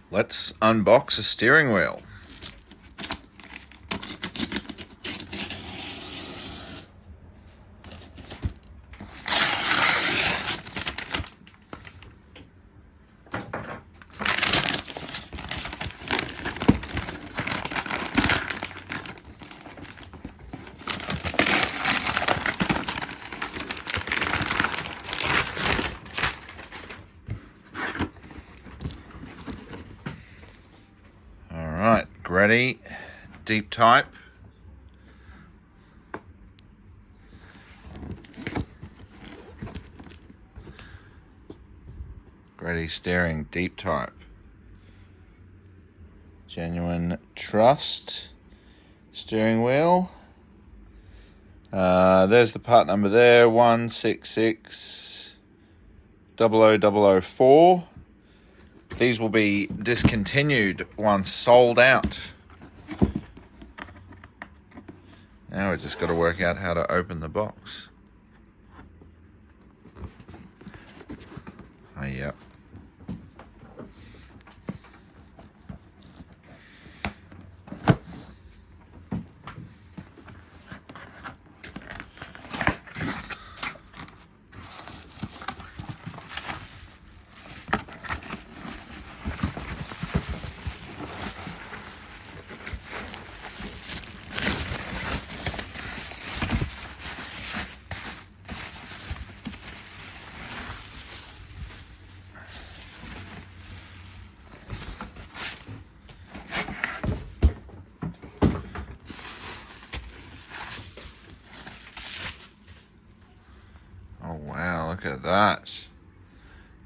Let's unbox a steering wheel. Alright, Greddy, deep type. Greddy steering, deep type. Genuine Trust steering wheel. There's the part number there, 166-00004. These will be discontinued once sold out. Now we've just got to work out how to open the box. Oh, yep. Oh wow, look at that.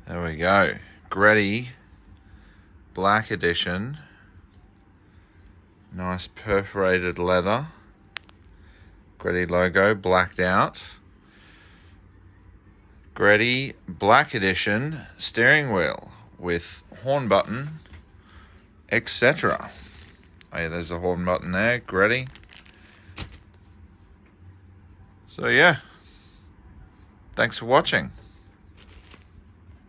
There we go. Greddy Black Edition. Nice perforated leather. Greddy logo blacked out. Greddy Black Edition steering wheel with horn button, etc. Oh yeah, there's a horn button there, Greddy. So yeah. Thanks for watching.